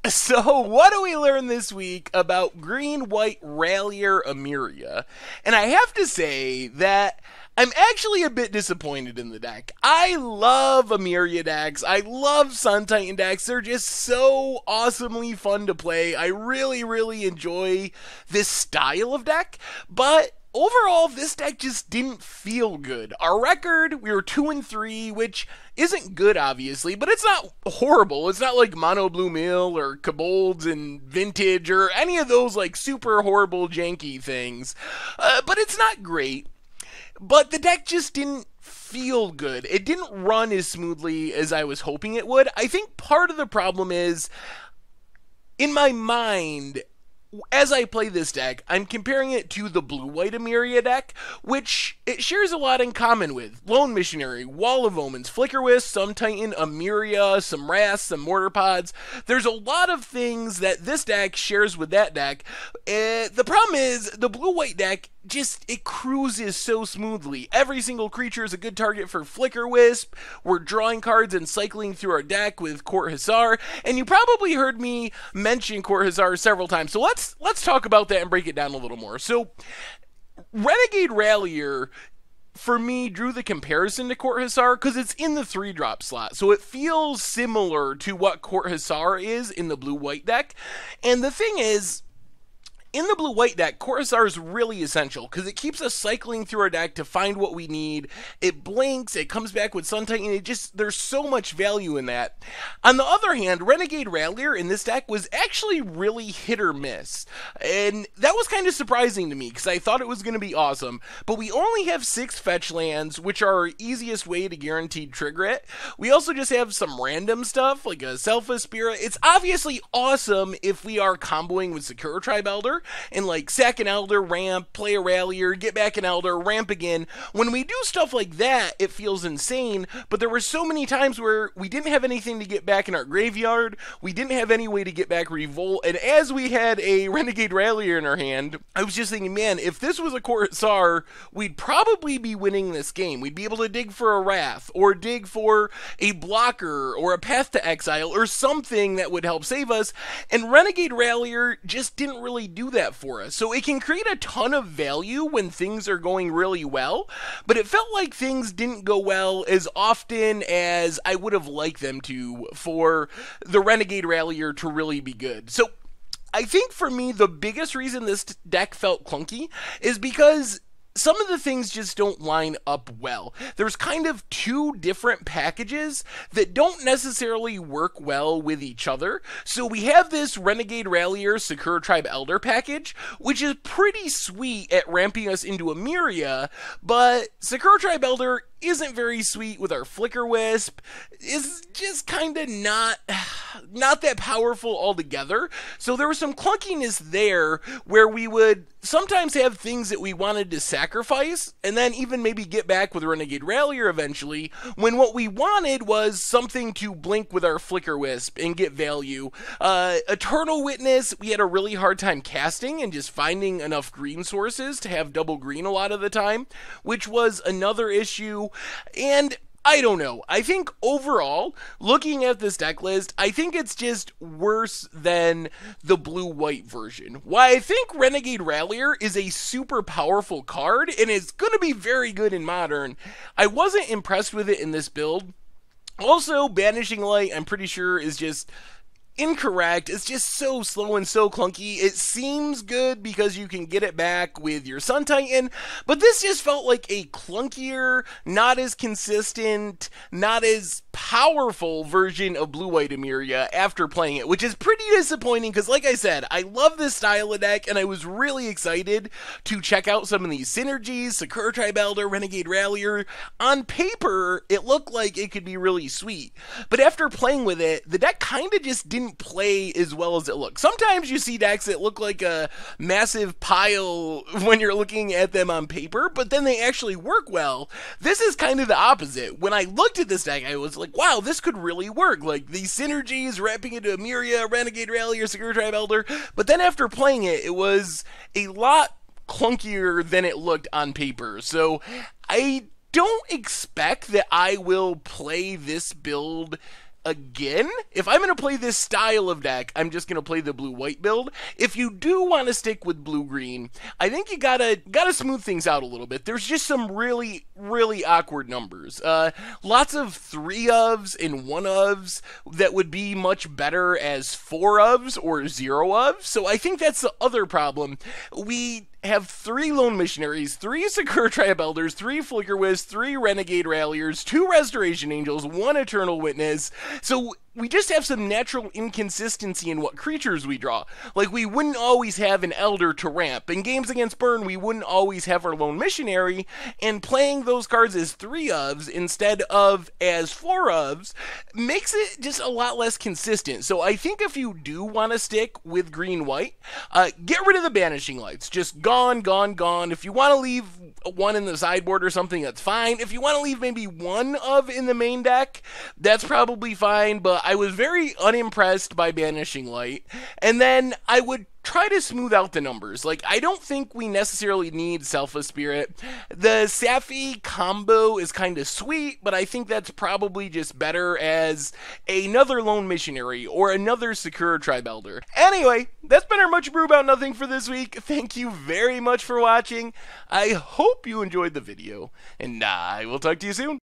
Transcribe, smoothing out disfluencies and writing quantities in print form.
So, what do we learn this week about green-white Rallier Emeria? And I have to say that I'm actually a bit disappointed in the deck. I love Emeria decks. I love Sun Titan decks. They're just so awesomely fun to play. I really, really enjoy this style of deck. But overall, this deck just didn't feel good. Our record, we were 2-3, which isn't good, obviously, but it's not horrible. It's not like Mono Blue Mill or Kobolds and Vintage or any of those like super horrible janky things. But it's not great. But the deck just didn't feel good. It didn't run as smoothly as I was hoping it would. I think part of the problem is, in my mind, as I play this deck, I'm comparing it to the blue-white Emeria deck, which it shares a lot in common with. Lone Missionary, Wall of Omens, Flickerwisp, Sun Titan, Emeria, some Wrath, some Mortar Pods. There's a lot of things that this deck shares with that deck. The problem is, the blue-white deck it cruises so smoothly. Every single creature is a good target for Flickerwisp. We're drawing cards and cycling through our deck with Court Hussar, and you probably heard me mention Court Hussar several times, so let's talk about that and break it down a little more. So, Renegade Rallier, for me, drew the comparison to Court Hussar because it's in the 3-drop slot, so it feels similar to what Court Hussar is in the blue-white deck, and the thing is, in the blue-white deck, Court Hussar is really essential because it keeps us cycling through our deck to find what we need. It blinks, it comes back with Sun Titan, there's so much value in that. On the other hand, Renegade Rallier in this deck was actually really hit or miss. And that was kind of surprising to me because I thought it was going to be awesome. But we only have 6 fetch lands, which are our easiest way to guaranteed trigger it. We also just have some random stuff like a Selfless Spirit. It's obviously awesome if we are comboing with Sakura Tribe Elder and like sack an Elder, ramp, play a Rallier, get back an Elder, ramp again. When we do stuff like that, it feels insane, but there were so many times where we didn't have anything to get back in our graveyard, we didn't have any way to get back Revolt, and as we had a Renegade Rallier in our hand, I was just thinking, man, if this was a Court Hussar, we'd probably be winning this game. We'd be able to dig for a Wrath, or dig for a blocker, or a Path to Exile, or something that would help save us, and Renegade Rallier just didn't really do that for us. So it can create a ton of value when things are going really well, but it felt like things didn't go well as often as I would have liked them to for the Renegade Rallier to really be good. So I think for me, the biggest reason this deck felt clunky is because some of the things just don't line up well. There's kind of 2 different packages that don't necessarily work well with each other. So we have this Renegade Rallier Sakura Tribe Elder package, which is pretty sweet at ramping us into Emeria, but Sakura Tribe Elder isn't very sweet with our Flickerwisp, is just kind of not that powerful altogether. So there was some clunkiness there where we would sometimes have things that we wanted to sacrifice and then even maybe get back with Renegade Rallier eventually, when what we wanted was something to blink with our Flickerwisp and get value. Eternal Witness, we had a really hard time casting and just finding enough green sources to have double green a lot of the time, which was another issue. And I don't know. I think overall, looking at this deck list, I think it's just worse than the blue-white version. While I think Renegade Rallier is a super powerful card and is going to be very good in Modern, I wasn't impressed with it in this build. Also, Banishing Light, I'm pretty sure, is just incorrect. It's just so slow and so clunky. It seems good because you can get it back with your Sun Titan, but this just felt like a clunkier, not as consistent, not as powerful version of Blue-White Emeria after playing it, which is pretty disappointing because, like I said, I love this style of deck and I was really excited to check out some of these synergies. Sakura Tribe Elder, Renegade Rallier. On paper, it looked like it could be really sweet, but after playing with it, the deck kind of just didn't play as well as it looked. Sometimes you see decks that look like a massive pile when you're looking at them on paper, but then they actually work well. This is kind of the opposite. When I looked at this deck, I was like, wow, this could really work. Like, these synergies, wrapping into Emeria, Renegade Rallier, Sakura Tribe Elder, but then after playing it, it was a lot clunkier than it looked on paper. So I don't expect that I will play this build again, if I'm going to play this style of deck, I'm just going to play the blue-white build. If you do want to stick with blue-green, I think you gotta smooth things out a little bit. There's just some really, really awkward numbers. Lots of 3-ofs and 1-ofs that would be much better as 4-ofs or 0-ofs. So I think that's the other problem. We have 3 Lone Missionaries, 3 Sakura Tribe Elders, 3 Flickerwisps, 3 Renegade Ralliers, 2 Restoration Angels, 1 Eternal Witness. So we just have some natural inconsistency in what creatures we draw. Like, we wouldn't always have an Elder to ramp. In games against Burn, we wouldn't always have our Lone Missionary, and playing those cards as 3-ofs instead of as 4-ofs makes it just a lot less consistent. So I think if you do want to stick with green-white, get rid of the Banishing Lights. Just gone, gone, gone. If you want to leave one in the sideboard or something, that's fine. If you want to leave maybe 1 of in the main deck, that's probably fine, but I was very unimpressed by Banishing Light. And then I would try to smooth out the numbers. Like, I don't think we necessarily need Selfless Spirit. The Safi combo is kind of sweet, but I think that's probably just better as another Lone Missionary or another Sakura Tribe Elder. Anyway, that's been our Much Brew About Nothing for this week. Thank you very much for watching. I hope you enjoyed the video, and I will talk to you soon.